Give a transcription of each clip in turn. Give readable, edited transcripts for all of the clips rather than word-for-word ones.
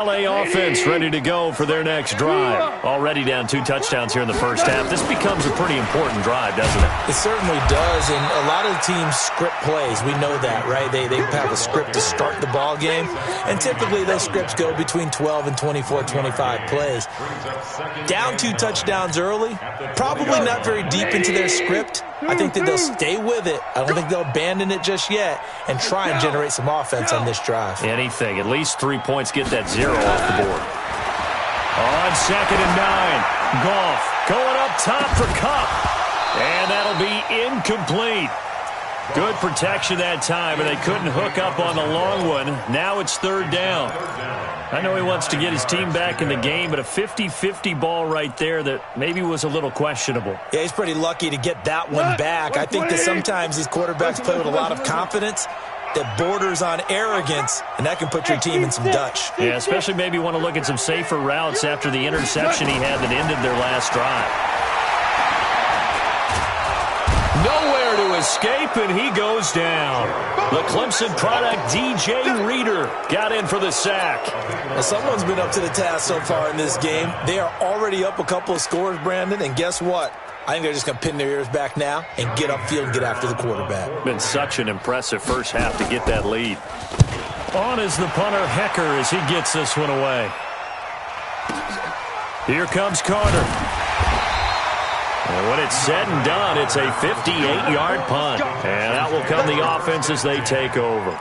LA offense ready to go for their next drive. Already down 2 touchdowns here in the first half. This becomes a pretty important drive, doesn't it? It certainly does, and a lot of the teams script plays. We know that, right? They have a script to start the ball game, and typically those scripts go between 12 and 24, 25 plays. Down 2 touchdowns early, probably not very deep into their script. I think that they'll stay with it. I don't think they'll abandon it just yet and try and generate some offense on this drive. Anything. At least 3 points, get that 0 off the board. On 2nd and 9. Goff going up top for Kupp. And that'll be incomplete. Good protection that time, and they couldn't hook up on the long one. Now it's 3rd down. I know he wants to get his team back in the game, but a 50-50 ball right there that maybe was a little questionable. Yeah, he's pretty lucky to get that one back. I think that sometimes these quarterbacks play with a lot of confidence that borders on arrogance, and that can put your team in some Dutch. Yeah, especially maybe want to look at some safer routes after the interception he had that ended their last drive. Nowhere to escape, and he goes down. The Clemson product, DJ Reader, got in for the sack. Well, someone's been up to the task so far in this game. They are already up a couple of scores, Brandon, and guess what? I think they're just going to pin their ears back now and get upfield and get after the quarterback. Been such an impressive first half to get that lead. On is the punter, Hecker, as he gets this one away. Here comes Carter. And when it's said and done, it's a 58-yard punt. And out will come the offense as they take over.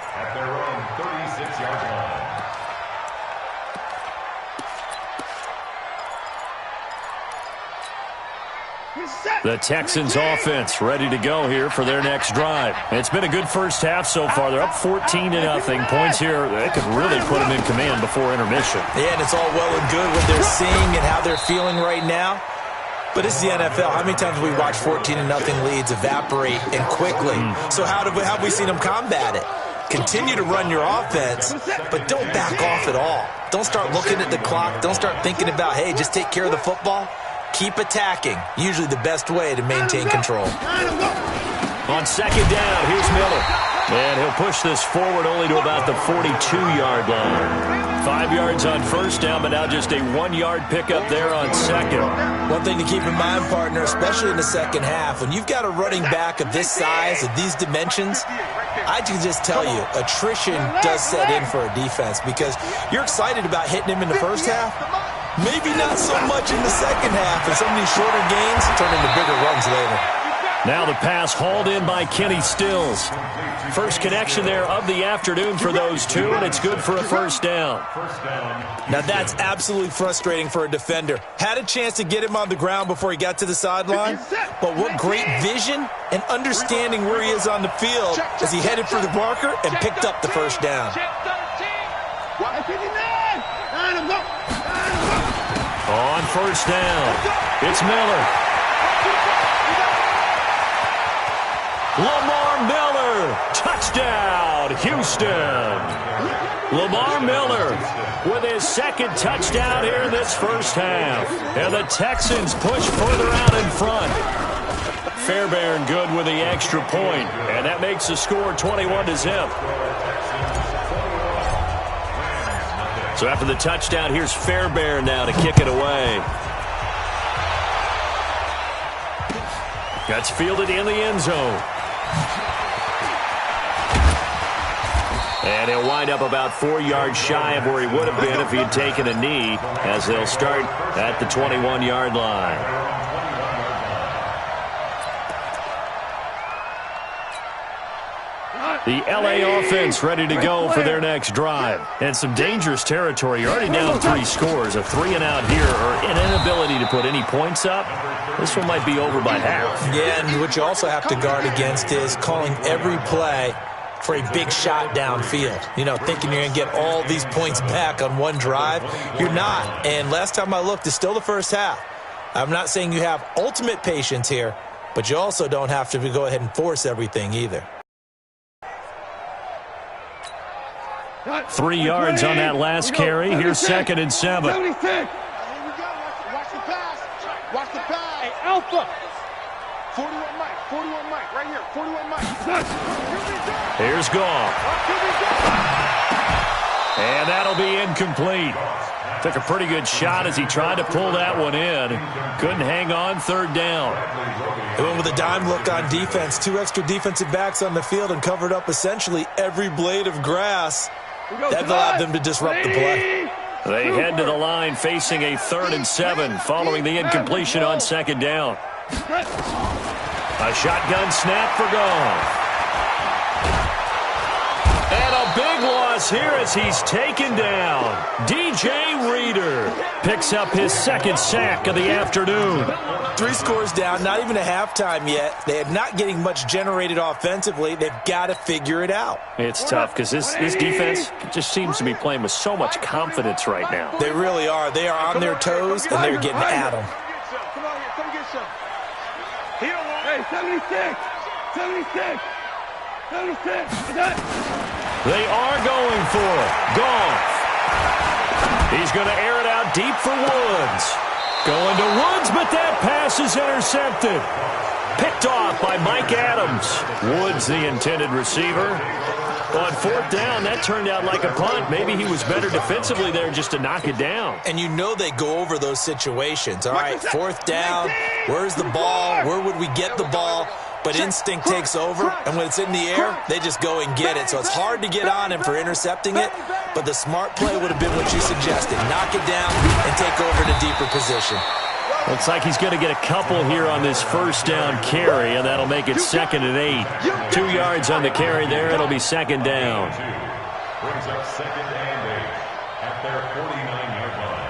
The Texans offense ready to go here for their next drive. It's been a good first half so far. They're up 14-0. Points here, they could really put them in command before intermission. Yeah, and it's all well and good what they're seeing and how they're feeling right now. But it's the NFL. How many times have we watched 14-0 leads evaporate and quickly? So how have we seen them combat it? Continue to run your offense, but don't back off at all. Don't start looking at the clock. Don't start thinking about, hey, just take care of the football. Keep attacking. Usually the best way to maintain control. On 2nd down, here's Miller. And he'll push this forward only to about the 42-yard line. 5 yards on 1st down, but now just a 1-yard pickup there on 2nd. One thing to keep in mind, partner, especially in the second half, when you've got a running back of this size, of these dimensions, I can just tell you, attrition does set in for a defense because you're excited about hitting him in the first half. Maybe not so much in the second half, and some of these shorter gains turn into bigger runs later. Now the pass hauled in by Kenny Stills. First connection there of the afternoon for those two, and it's good for a 1st down. Now that's absolutely frustrating for a defender. Had a chance to get him on the ground before he got to the sideline, but what great vision and understanding where he is on the field as he headed for the marker and picked up the 1st down. On 1st down, it's Miller. Lamar Miller, touchdown, Houston. Lamar Miller with his 2nd touchdown here in this first half. And the Texans push further out in front. Fairbairn good with the extra point, and that makes the score 21-0. So after the touchdown, here's Fairbairn now to kick it away. That's fielded in the end zone. And he'll wind up about 4 yards shy of where he would have been if he had taken a knee, as they'll start at the 21-yard line. The LA offense ready to go for their next drive. And some dangerous territory. You're already down 3 scores. A 3-and-out here, or an inability to put any points up. This one might be over by half. Yeah, and what you also have to guard against is calling every play for a big shot downfield. You know, thinking you're going to get all these points back on one drive. You're not. And last time I looked, it's still the first half. I'm not saying you have ultimate patience here, but you also don't have to go ahead and force everything either. 3 yards on that last carry. Here's 2nd and 7. Here we go. Watch the pass. Watch the pass. Hey, Alpha. 41 Mike. Right here. 41 Mike. Here's Goff. And that'll be incomplete. Took a pretty good shot as he tried to pull that one in. Couldn't hang on, third down. They went with a dime look on defense. 2 extra defensive backs on the field and covered up essentially every blade of grass. That allowed them to disrupt the play. They head to the line facing a 3rd and 7 following the incompletion on 2nd down. A shotgun snap for Goff. And a big loss here as he's taken down. DJ Reader picks up his 2nd sack of the afternoon. 3 scores down, not even a halftime yet. They are not getting much generated offensively. They've got to figure it out. It's tough because this defense just seems to be playing with so much confidence right now. They really are. They are on their toes, and they're getting at them. Come on here, come get some. Hey, 76! 76! 76! They are going for it. Goff. He's going to air it out deep for Woods. Going to Woods, but that pass is intercepted. Picked off by Mike Adams. Woods, the intended receiver. On 4th down, that turned out like a punt. Maybe he was better defensively there just to knock it down. And you know they go over those situations. All right, 4th down. Where's the ball? Where would we get the ball? But instinct takes over, and when it's in the air, they just go and get it. So it's hard to get on him for intercepting it, but the smart play would have been what you suggested. Knock it down and take over to deeper position. Looks like he's going to get a couple here on this 1st down carry, and that'll make it 2nd and 8. 2 yards on the carry there. It'll be 2nd down. Brings up 2nd and 8 at their 49-yard line.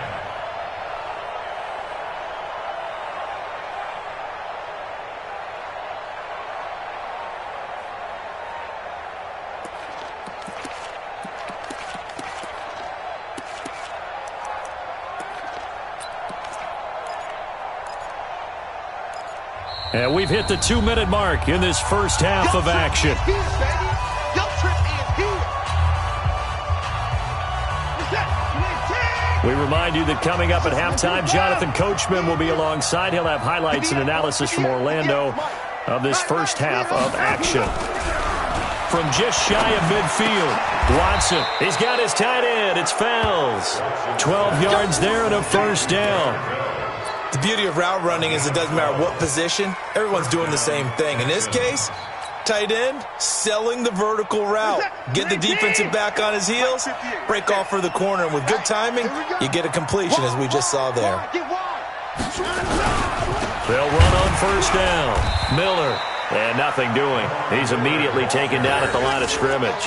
And we've hit the 2-minute mark in this first half of action. We remind you that coming up at halftime, Jonathan Coachman will be alongside. He'll have highlights and analysis from Orlando of this first half of action. From just shy of midfield, Watson, he's got his tight end. It's Fells. 12 yards there and a 1st down. The beauty of route running is it doesn't matter what position. Everyone's doing the same thing. In this case, tight end, selling the vertical route. Get the defensive back on his heels, break off for the corner. And with good timing, you get a completion, as we just saw there. They'll run on 1st down. Miller, and nothing doing. He's immediately taken down at the line of scrimmage.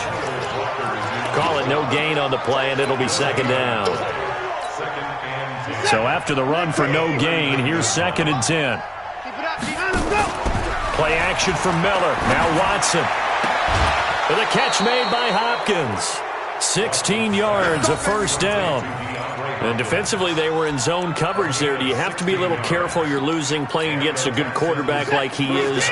Call it no gain on the play, and it'll be 2nd down. So after the run for no gain, here's 2nd and 10. Play action for Miller. Now Watson. With a catch made by Hopkins. 16 yards, a 1st down. And defensively, they were in zone coverage there. Do you have to be a little careful? You're losing, playing against a good quarterback like he is,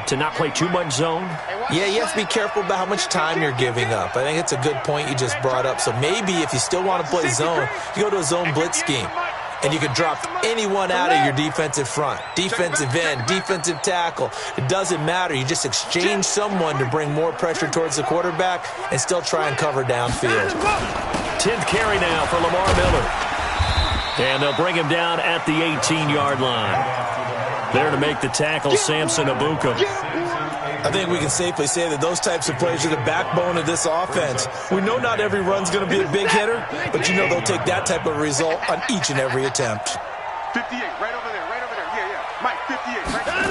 to not play too much zone? Yeah, you have to be careful about how much time you're giving up. I think it's a good point you just brought up. So maybe if you still want to play zone, you go to a zone blitz scheme. And you can drop anyone out of your defensive front, defensive end, defensive tackle. It doesn't matter. You just exchange someone to bring more pressure towards the quarterback and still try and cover downfield. 10th carry now for Lamar Miller. And they'll bring him down at the 18-yard line. There to make the tackle, Samson Abuka. I think we can safely say that those types of plays are the backbone of this offense. We know not every run's going to be a big hitter, but you know they'll take that type of result on each and every attempt. 58, right over there. Yeah. Mike, 58, right there.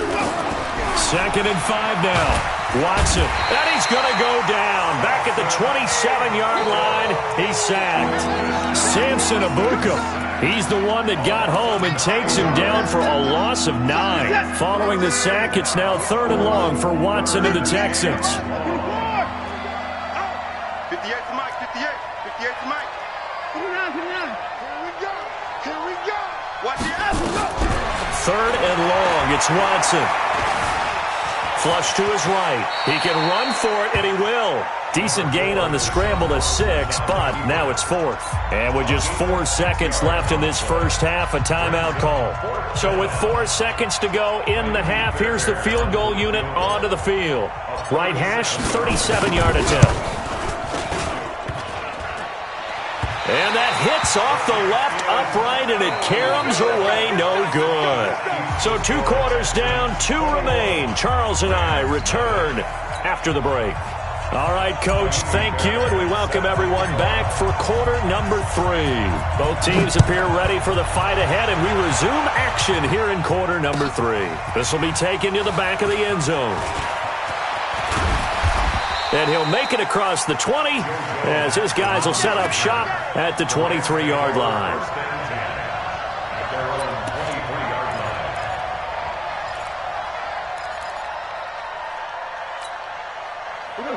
2nd and 5 now. Watson, and he's going to go down. Back at the 27-yard line, he's sacked. Samson Abuka. He's the one that got home and takes him down for a loss of 9. Following the sack, it's now 3rd and long for Watson and the Texans. 58 to Mike, 58 to Mike. Here we go. Watch the ass. 3rd and long, it's Watson. Flush to his right. He can run for it, and he will. Decent gain on the scramble to 6, but now it's 4th. And with just 4 seconds left in this first half, a timeout call. So with 4 seconds to go in the half, here's the field goal unit onto the field. Right hash, 37-yard attempt. And that hits off the left upright, and it caroms away, no good. So 2 quarters down, 2 remain. Charles and I return after the break. All right, Coach, thank you, and we welcome everyone back for quarter number 3. Both teams appear ready for the fight ahead, and we resume action here in quarter number 3. This will be taken to the back of the end zone. And he'll make it across the 20 as his guys will set up shop at the 23-yard line.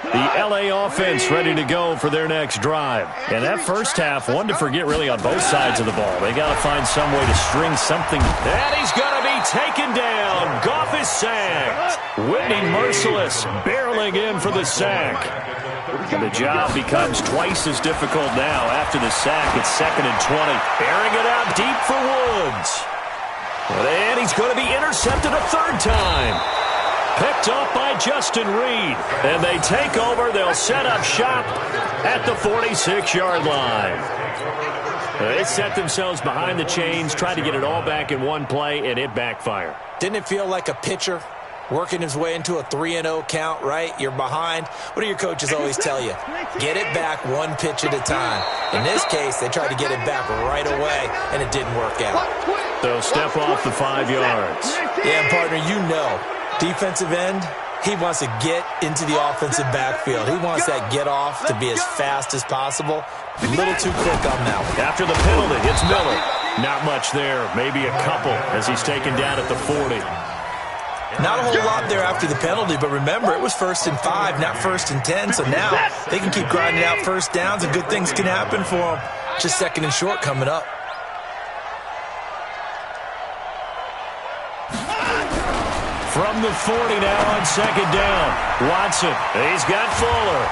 The LA offense ready to go for their next drive. And that first half, one to forget really on both sides of the ball. They got to find some way to string something. And he's going to be taken down. Goff is sacked. Whitney Merciless barreling in for the sack. And the job becomes twice as difficult now after the sack. It's 2nd and 20. Airing it out deep for Woods. And he's going to be intercepted a 3rd time. Picked up by Justin Reed. And they take over. They'll set up shop at the 46-yard line. They set themselves behind the chains, tried to get it all back in one play, and it backfired. Didn't it feel like a pitcher working his way into a 3-0 count, right? You're behind. What do your coaches always tell you? Get it back 1 pitch at a time. In this case, they tried to get it back right away, and it didn't work out. They'll step off the 5 yards. Yeah, partner, you know, defensive end, he wants to get into the offensive backfield. He wants that get off to be as fast as possible. A little too quick on that one. After the penalty, it's Miller. Not much there, maybe a couple as he's taken down at the 40. Not a whole lot there after the penalty, but remember, it was 1st and 5, not 1st and 10, so now they can keep grinding out first downs and good things can happen for them. Just 2nd and short coming up. From the 40 now on 2nd down. Watson, he's got Fuller.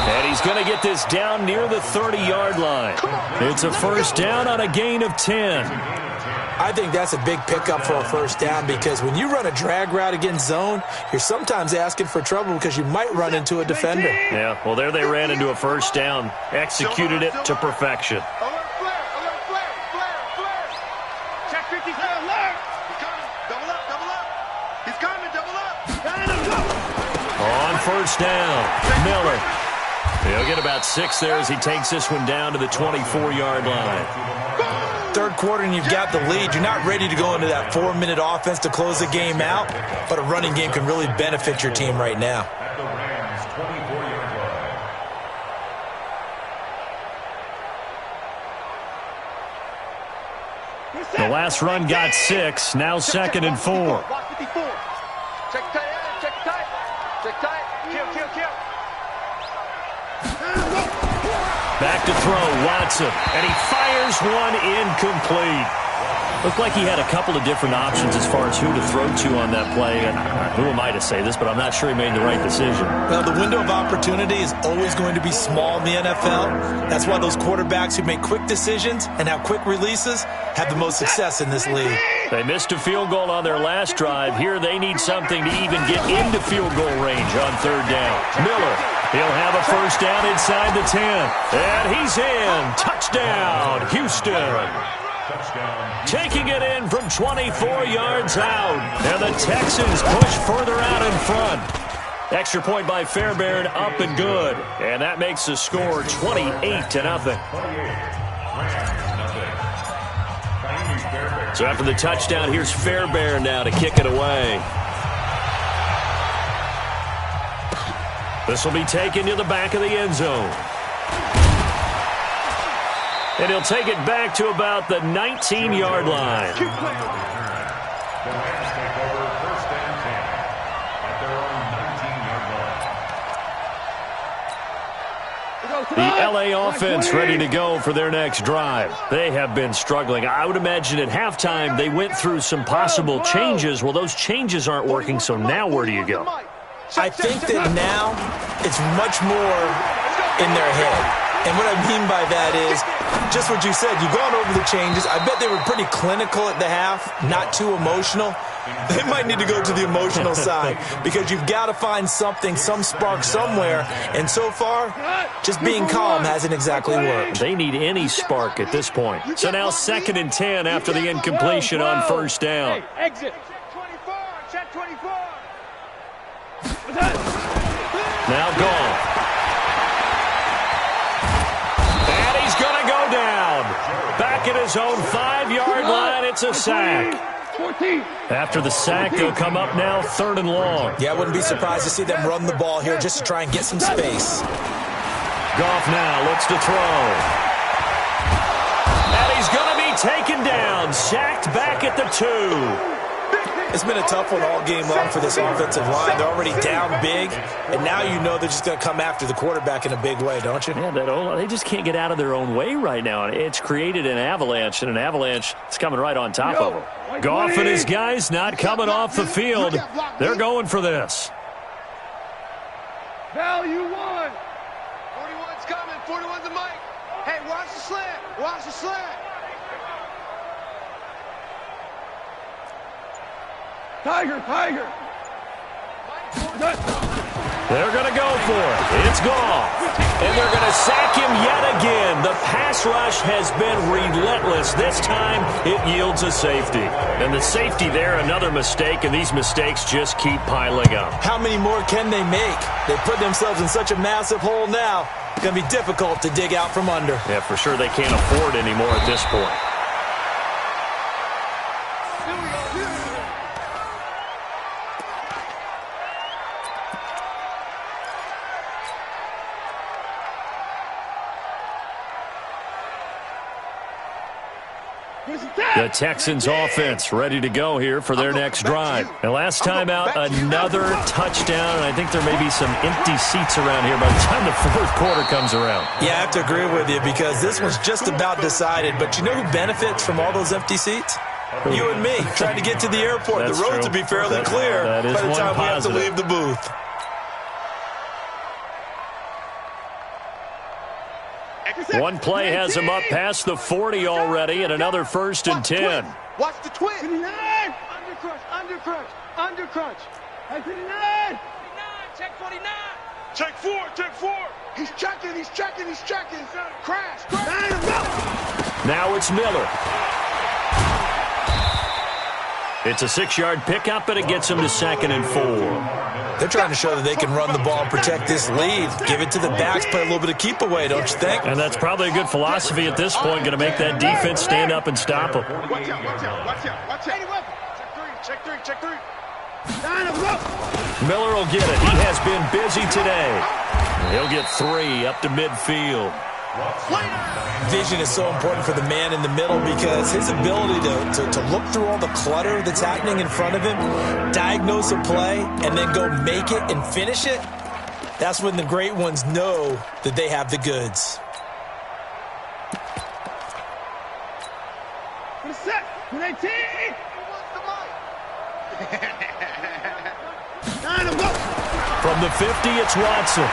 And he's going to get this down near the 30-yard line. It's a 1st down on a gain of 10. I think that's a big pickup for a 1st down because when you run a drag route against zone, you're sometimes asking for trouble because you might run into a defender. Yeah, well, there they ran into a 1st down. Executed it to perfection. Check 50. Alert. He's coming. Double up. Double up. He's coming. Double up. On 1st down, Miller. He'll get about 6 there as he takes this one down to the 24-yard line. 3rd quarter and you've got the lead. You're not ready to go into that 4-minute offense to close the game out, but a running game can really benefit your team right now. The last run got 6, now 2nd and 4. Check tight, check tight. Check tight. Kill. Back to throw, Watson, and he fires one incomplete. Looked like he had a couple of different options as far as who to throw to on that play. And who am I to say this, but I'm not sure he made the right decision. Well, the window of opportunity is always going to be small in the NFL. That's why those quarterbacks who make quick decisions and have quick releases have the most success in this league. They missed a field goal on their last drive. Here they need something to even get into field goal range on 3rd down. Miller, he'll have a 1st down inside the 10. And he's in. Touchdown, Houston. Taking it in from 24 yards out. And the Texans push further out in front. Extra point by Fairbairn, up and good. And that makes the score 28-0. So after the touchdown, here's Fairbairn now to kick it away. This will be taken to the back of the end zone. And he'll take it back to about the 19-yard line. The Rams take over 1st and 10 at their own 19-yard line. The LA offense ready to go for their next drive. They have been struggling. I would imagine at halftime they went through some possible changes. Well, those changes aren't working, so now where do you go? I think that now it's much more in their head. And what I mean by that is just what you said. You've gone over the changes. I bet they were pretty clinical at the half, not too emotional. They might need to go to the emotional side because you've got to find something, some spark somewhere. And so far, just being calm hasn't exactly worked. They need any spark at this point. So now 2nd and 10 after the incompletion on first down. Hey, exit. Check 24. Now Goff. And he's going to go down. Back at his own 5-yard line, it's a sack. 14. After the sack, they'll come up now 3rd and long. Yeah, I wouldn't be surprised to see them run the ball here just to try and get some space. Goff now looks to throw. And he's going to be taken down, sacked back at the 2. It's been a tough one all game long for this offensive line. They're already down big, and now you know they're just going to come after the quarterback in a big way, don't you? Yeah, they just can't get out of their own way right now. It's created an avalanche, and an avalanche is coming right on top of them. Goff and his guys not coming off the field. They're going for this. Value 1. 41's coming. 41's the mic. Hey, watch the slant. Watch the slant. Tiger. They're going to go for it. It's Goff. And they're going to sack him yet again. The pass rush has been relentless. This time, it yields a safety. And the safety there, another mistake, and these mistakes just keep piling up. How many more can they make? They put themselves in such a massive hole now. It's going to be difficult to dig out from under. Yeah, for sure they can't afford anymore at this point. The Texans offense ready to go here for their next drive. And last time out, another touchdown, and I think there may be some empty seats around here by the time the 4th quarter comes around. Yeah, I have to agree with you because this one's just about decided. But you know who benefits from all those empty seats? You and me, trying to get to the airport. That's the roads true. will be fairly clear by the time we have to leave the booth. One play has him up past the 40 already, and another 1st and 10. Watch the twin. 59. Undercrunch. 59. Check 49. Check 4. He's checking. Crash. Now it's Miller. It's a 6-yard pickup, and it gets him to 2nd and 4. They're trying to show that they can run the ball and protect this lead. Give it to the backs, play a little bit of keep away, don't you think? And that's probably a good philosophy at this point, going to make that defense stand up and stop them. Watch out. Check 3. Miller will get it. He has been busy today. He'll get 3 up to midfield. Vision is so important for the man in the middle because his ability to look through all the clutter that's happening in front of him, diagnose a play, and then go make it and finish it, that's when the great ones know that they have the goods. From the 50, it's Watson.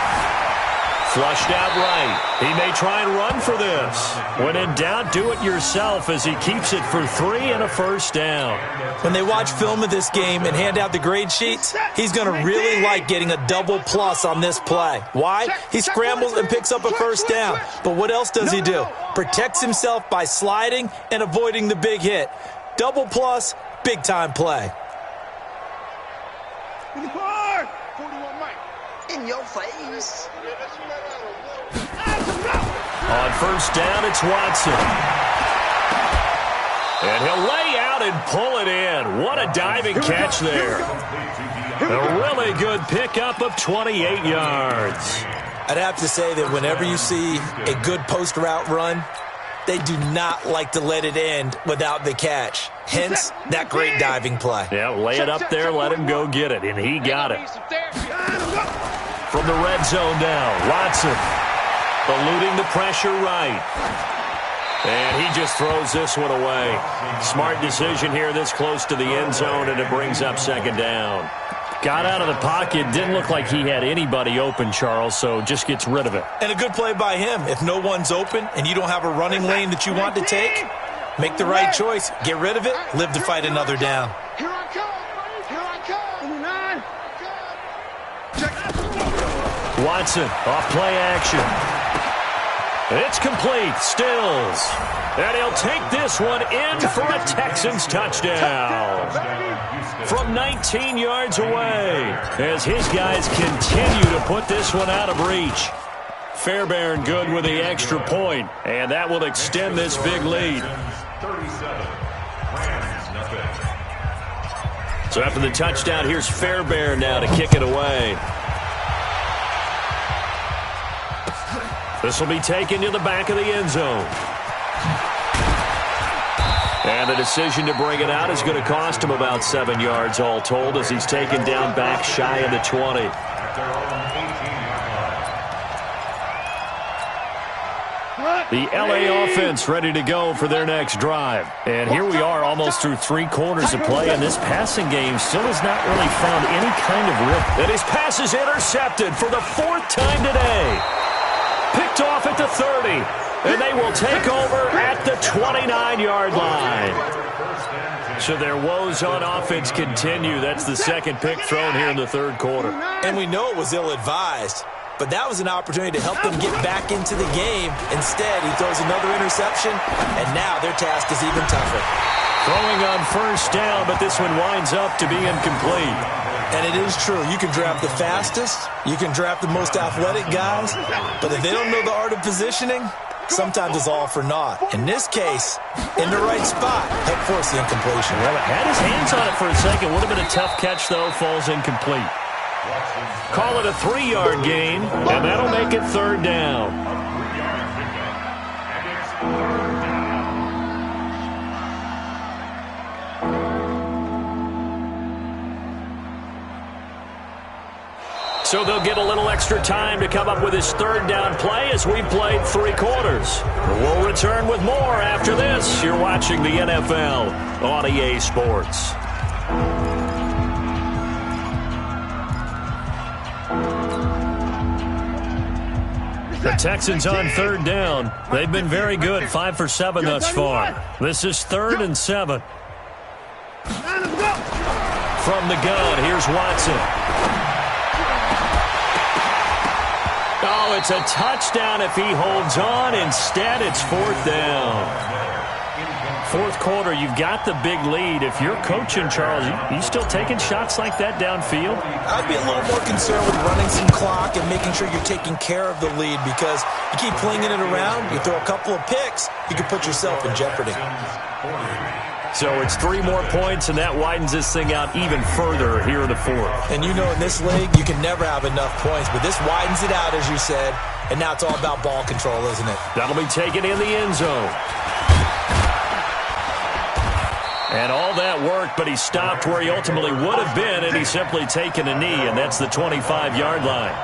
Flushed out right. He may try and run for this. When in doubt, do it yourself as he keeps it for 3 and a 1st down. When they watch film of this game and hand out the grade sheets, he's going to really like getting a double plus on this play. Why? He scrambles and picks up a 1st down. But what else does he do? Protects himself by sliding and avoiding the big hit. Double plus, big time play. 41 Mike. In your face. On 1st down, it's Watson. And he'll lay out and pull it in. What a diving catch there. A really good pickup of 28 yards. I'd have to say that whenever you see a good post route run, they do not like to let it end without the catch. Hence, that great diving play. Yeah, lay it up there, let him go get it, and he got it. From the red zone now, Watson eluding the pressure right. And he just throws this one away. Smart decision here this close to the end zone, and it brings up 2nd down. Got out of the pocket, didn't look like he had anybody open, Charles, so just gets rid of it. And a good play by him. If no one's open and you don't have a running lane that you want to take, make the right choice. Get rid of it, live to fight another down. Here I come. Watson off play action. It's complete. Stills. And he'll take this one in for a Texans touchdown. From 19 yards away, as his guys continue to put this one out of reach. Fairbairn good with the extra point, and that will extend this big lead. 37. Rams, nothing. So after the touchdown, here's Fairbairn now to kick it away. This will be taken to the back of the end zone. And the decision to bring it out is going to cost him about 7 yards all told, as he's taken down back shy of the 20. The LA offense ready to go for their next drive. And here we are almost through 3 quarters of play, and this passing game still has not really found any kind of rhythm. And his pass is intercepted for the 4th time today. Picked off at the 30. And they will take over at the 29-yard line. So their woes on offense continue. That's the second pick thrown here in the 3rd quarter. And we know it was ill-advised, but that was an opportunity to help them get back into the game. Instead, he throws another interception, and now their task is even tougher. Throwing on 1st down, but this one winds up to be incomplete. And it is true. You can draft the fastest, you can draft the most athletic guys, but if they don't know the art of positioning, sometimes it's all for naught. In this case, in the right spot, help force the incompletion. Well, had his hands on it for a second. Would have been a tough catch, though. Falls incomplete. Call it a 3-yard gain, and that'll make it 3rd down. So they'll get a little extra time to come up with his 3rd down play as we've played 3 quarters. We'll return with more after this. You're watching the NFL on EA Sports. The Texans on 3rd down. They've been very good, 5 for 7 thus far. This is 3rd and 7. From the gun, here's Watson. Oh, it's a touchdown if he holds on. Instead, it's 4th down. 4th quarter, you've got the big lead. If you're coaching, Charles, you still taking shots like that downfield? I'd be a little more concerned with running some clock and making sure you're taking care of the lead, because you keep flinging it around, you throw a couple of picks, you can put yourself in jeopardy. So it's 3 more points, and that widens this thing out even further here in the 4th. And you know, in this league, you can never have enough points, but this widens it out, as you said, and now it's all about ball control, isn't it? That'll be taken in the end zone. And all that worked, but he stopped where he ultimately would have been, and he's simply taken a knee, and that's the 25-yard line.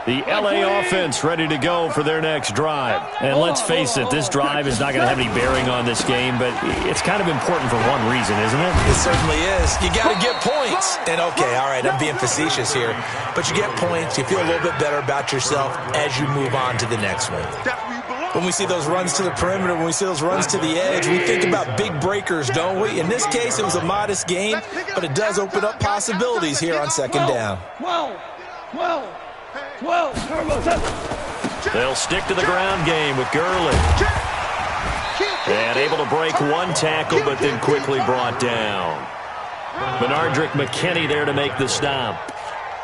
The LA offense ready to go for their next drive. And let's face it, this drive is not going to have any bearing on this game, but it's kind of important for one reason, isn't it? It certainly is. You got to get points. And, okay, all right, I'm being facetious here, but you get points, you feel a little bit better about yourself as you move on to the next one. When we see those runs to the perimeter, when we see those runs to the edge, we think about big breakers, don't we? In this case, it was a modest gain, but it does open up possibilities here on 2nd down. 12. They'll stick to the ground game with Gurley. And able to break 1 tackle, but then quickly brought down. Benardrick McKinney there to make the stop.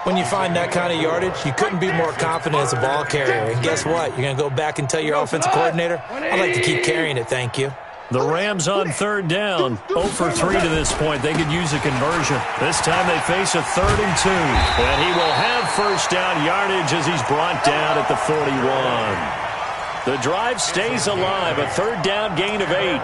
When you find that kind of yardage, you couldn't be more confident as a ball carrier. And guess what? You're going to go back and tell your offensive coordinator, I'd like to keep carrying it, thank you. The Rams on 3rd down, 0 for 3 to this point. They could use a conversion. This time they face a 3rd and 2. And he will have 1st down yardage as he's brought down at the 41. The drive stays alive, a 3rd down gain of 8.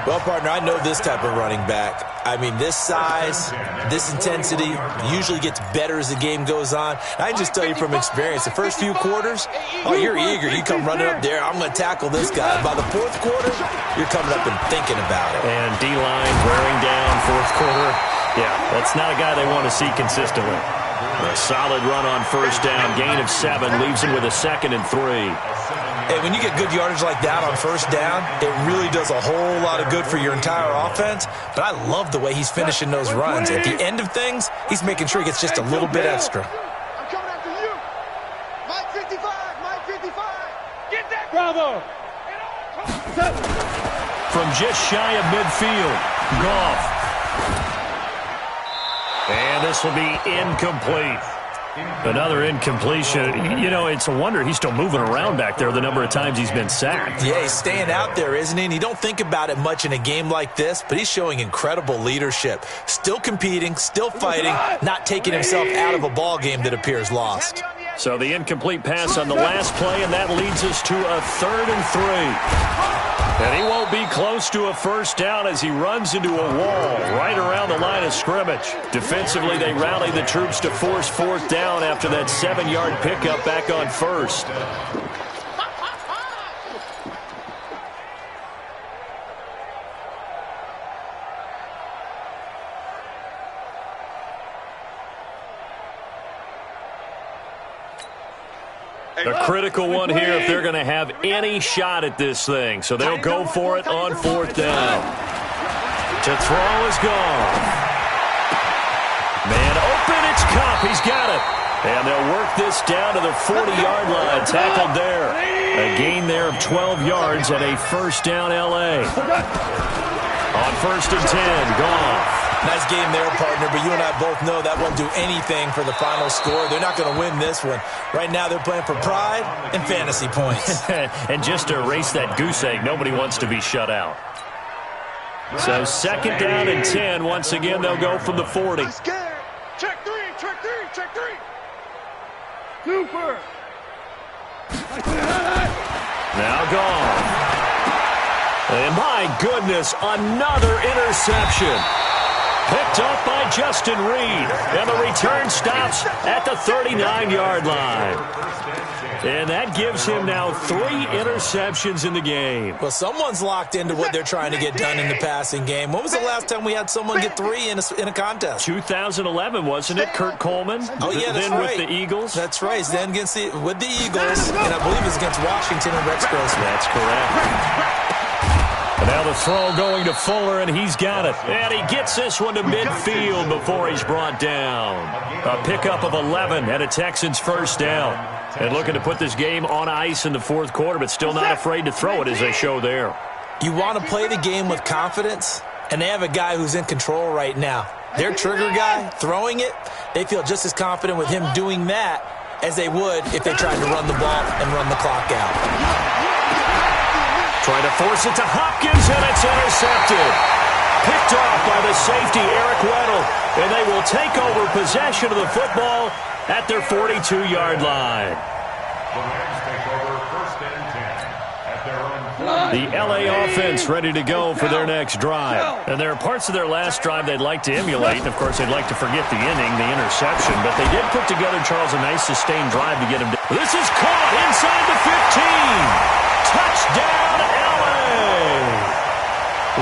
Well, partner, I know this type of running back. I mean, this size, this intensity usually gets better as the game goes on. I can just tell you from experience, the first few quarters, oh, you're eager. You come running up there, I'm going to tackle this guy. By the 4th quarter, you're coming up and thinking about it. And D-line wearing down 4th quarter. Yeah, that's not a guy they want to see consistently. A solid run on 1st down, gain of 7, leaves him with a 2nd and 3. Hey, when you get good yardage like that on first down, it really does a whole lot of good for your entire offense. But I love the way he's finishing those runs. At the end of things, he's making sure he gets just a little bit extra. I'm coming after you. Mike 55, Mike 55. Get that, Bravo. From just shy of midfield, Goff. And this will be incomplete. Another incompletion. You know, it's a wonder he's still moving around back there the number of times he's been sacked. Yeah, he's staying out there, isn't he? And you don't think about it much in a game like this, but he's showing incredible leadership. Still competing, still fighting, not taking himself out of a ball game that appears lost. So the incomplete pass on the last play, and that leads us to a 3rd and 3. And he won't be close to a first down as he runs into a wall right around the line of scrimmage. Defensively, they rally the troops to force 4th down after that 7-yard pickup back on 1st. A critical one here if they're going to have any shot at this thing. So they'll go for it on 4th down. To throw is gone. Man open, it's Cup. He's got it. And they'll work this down to the 40-yard line. Tackled there. A gain there of 12 yards and a first down L.A. On 1st and 10, Goff. Nice game there, partner, but you and I both know that won't do anything for the final score. They're not going to win this one. Right now they're playing for pride and fantasy points. And just to erase that goose egg, nobody wants to be shut out. So 2nd down and 10. Once again, they'll go from the 40. Check 3, check 3, check 3. Super. Now gone. And my goodness, another interception. Picked up by Justin Reed. And the return stops at the 39-yard line. And that gives him now 3 interceptions in the game. Well, someone's locked into what they're trying to get done in the passing game. When was the last time we had someone get 3 in a contest? 2011, wasn't it, Kurt Coleman? Oh, yeah, that's then right. with the Eagles? That's right. Then with the Eagles, and I believe it's against Washington and Rex Grossman. That's correct. And now the throw going to Fuller, and he's got it. And he gets this one to midfield before he's brought down. A pickup of 11 and a Texans first down. And looking to put this game on ice in the 4th quarter, but still not afraid to throw it as they show there. You want to play the game with confidence, and they have a guy who's in control right now. Their trigger guy, throwing it, they feel just as confident with him doing that as they would if they tried to run the ball and run the clock out. Trying to force it to Hopkins, and it's intercepted. Picked off by the safety, Eric Weddle. And they will take over possession of the football at their 42-yard line. The L.A. offense ready to go for their next drive. And there are parts of their last drive they'd like to emulate. And, of course, they'd like to forget the inning, the interception. But they did put together, Charles, a nice sustained drive to get him. This is caught inside the 15. Touchdown, L.A.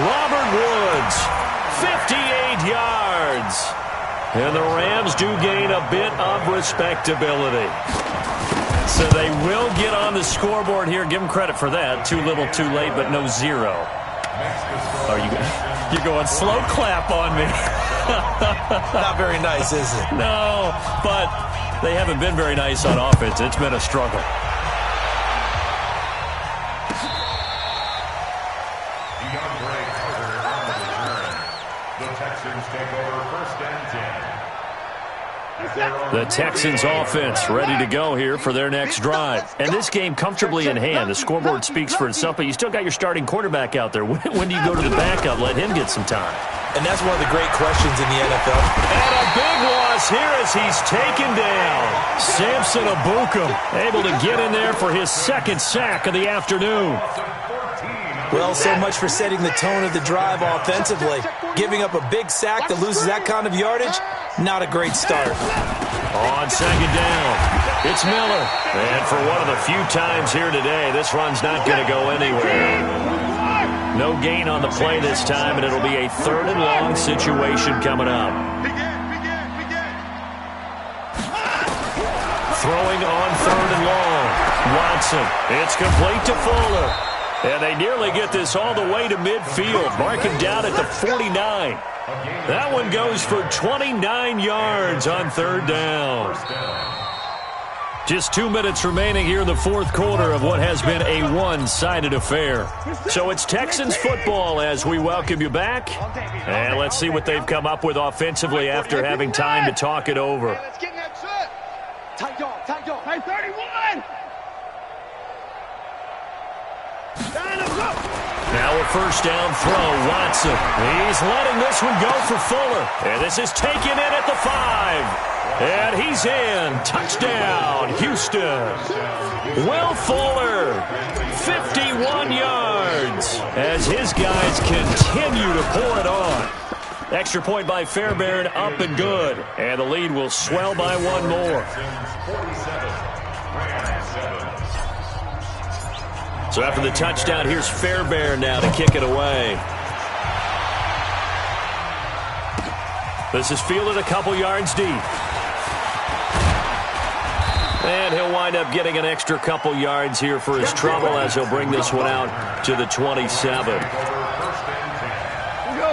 Robert Woods, 58 yards. And the Rams do gain a bit of respectability. So they will get on the scoreboard here. Give them credit for that. Too little, too late, but no 0. Are you're going slow clap on me. Not very nice, is it? No, but they haven't been very nice on offense. It's been a struggle. The Texans offense ready to go here for their next drive. And this game comfortably in hand. The scoreboard speaks for itself, but you still got your starting quarterback out there. When do you go to the backup? Let him get some time. And that's one of the great questions in the NFL. And a big loss here as he's taken down. Samson Abukum able to get in there for his 2nd sack of the afternoon. Well, so much for setting the tone of the drive offensively. Giving up a big sack that loses that kind of yardage, not a great start. On 2nd down, it's Miller. And for one of the few times here today, this run's not going to go anywhere. No gain on the play this time, and it'll be a 3rd and long situation coming up. Throwing on 3rd and long. Watson. It's complete to Fuller. And they nearly get this all the way to midfield. Marking down at the 49. That one goes for 29 yards on third down. Just 2 minutes remaining here in the fourth quarter of what has been a one-sided affair. So it's Texans football as we welcome you back. And let's see what they've come up with offensively after having time to talk it over. Let's get that set. Tight dog, tight dog. Hey, 31. Now a first down throw, Watson. He's letting this one go for Fuller. And this is taken in at the 5. And he's in. Touchdown, Houston. Will Fuller, 51 yards, as his guys continue to pour it on. Extra point by Fairbairn, up and good. And the lead will swell by one more. So after the touchdown, here's Fairbairn now to kick it away. This is fielded a couple yards deep. And he'll wind up getting an extra couple yards here for his trouble as he'll bring this one out to the 27.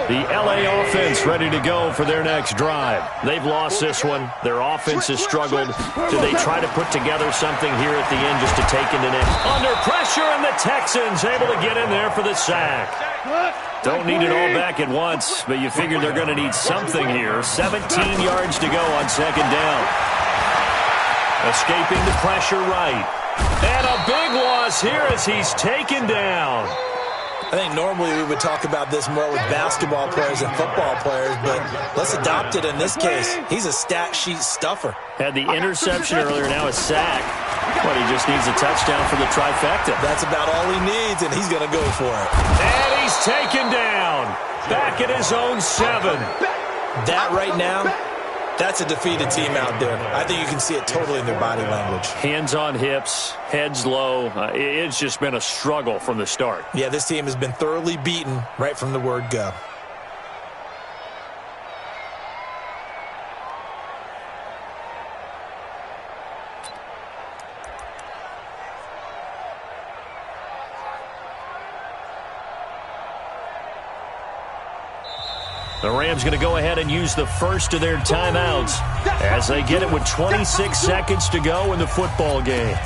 The LA offense ready to go for their next drive. They've lost this one. Their offense has struggled. Do they try to put together something here at the end just to take it in? Under pressure, and the Texans able to get in there for the sack. Don't need it all back at once, but you figure they're going to need something here. 17 yards to go on second down. Escaping the pressure right. And a big loss here as he's taken down. I think normally we would talk about this more with basketball players and football players, but let's adopt it in this case. He's a stat sheet stuffer. Had the interception earlier, now a sack. But he just needs a touchdown for the trifecta. That's about all he needs, and he's going to go for it. And he's taken down. Back at his own 7. That right now, that's a defeated team out there. I think you can see it totally in their body language. Hands on hips, heads low. It's just been a struggle from the start. Yeah, this team has been thoroughly beaten right from the word go. The Rams going to go ahead and use the first of their timeouts as they get it with 26 seconds to go in the football game.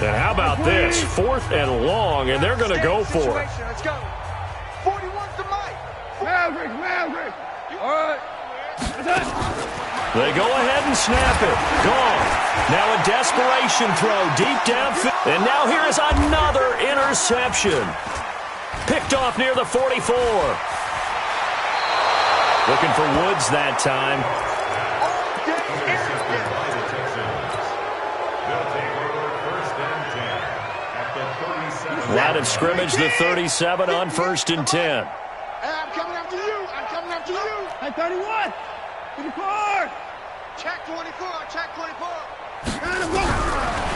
And how about this? 4th and long, and they're going to go for it. Let's go. 41's the mic. Maverick. All right. They go ahead and snap it. Gone. Now a desperation throw deep downfield. And now here is another interception. Picked off near the 44. Looking for Woods that time. Line of scrimmage, the 37 on 1st and 10. Hey, I'm coming after you. Hey, 31. 24. Check 24.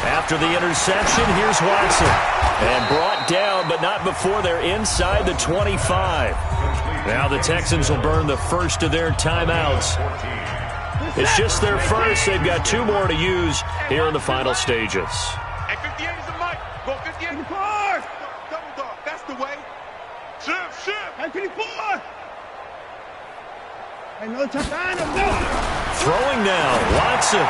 After the interception, here's Watson. And brought down, but not before they're inside the 25. Now the Texans will burn the first of their timeouts. It's just their first. They've got 2 more to use here in the final stages. Hey, 58 is the mic. Go 58. 24. Double dog. That's the way. Shift. Hey, 54. Throwing now, Watson.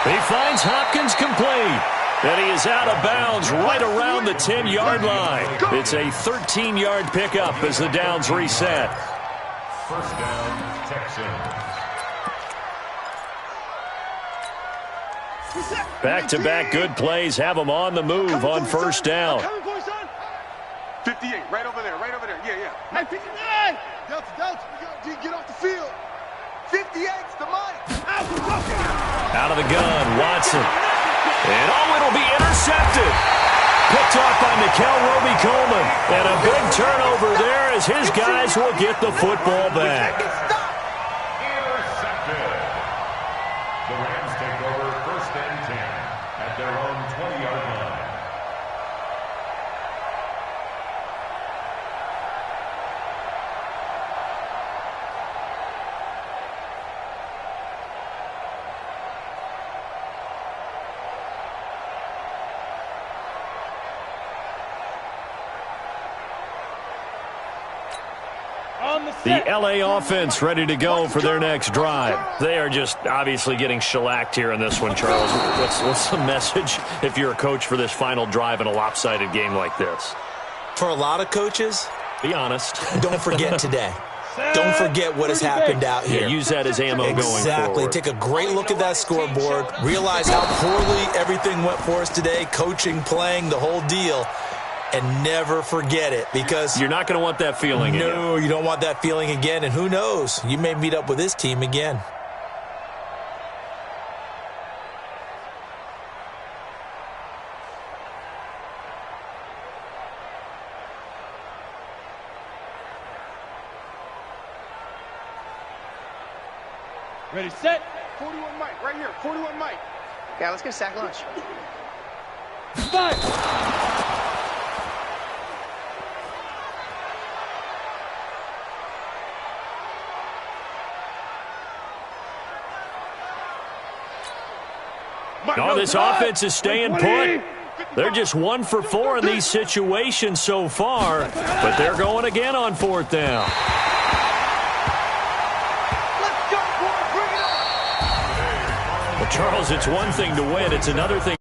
He finds Hopkins complete. And he is out of bounds right around the 10-yard line. It's a 13-yard pickup as the downs reset. First down, Texans. Back-to-back good plays have them on the move on first down. 58, right over there. Yeah. Hey, 59. Delta, get off the field. 58's the mic. Out of the gun, Watson. And it'll be intercepted. Picked off by Mikel Roby-Coleman. And a big turnover there as his guys will get the football back. Intercepted. The Rams take over 1st and 10 at their own 20-yard line. The LA offense ready to go for their next drive. They are just obviously getting shellacked here in this one, Charles. What's the message if you're a coach for this final drive in a lopsided game like this? For a lot of coaches, be honest. Don't forget today. Don't forget what has happened out here. Yeah, use that as ammo going forward. Exactly. Take a great look at that scoreboard. Realize how poorly everything went for us today. Coaching, playing, the whole deal. And never forget it, because you're not going to want that feeling again. No, you don't want that feeling again. And who knows? You may meet up with this team again. Ready, set. 41 Mike, right here. 41 Mike. Yeah, let's get a sack lunch. Five. No, this offense is staying put. They're just 1 for 4 in these situations so far, but they're going again on 4th down. Well, Charles, it's one thing to win. It's another thing.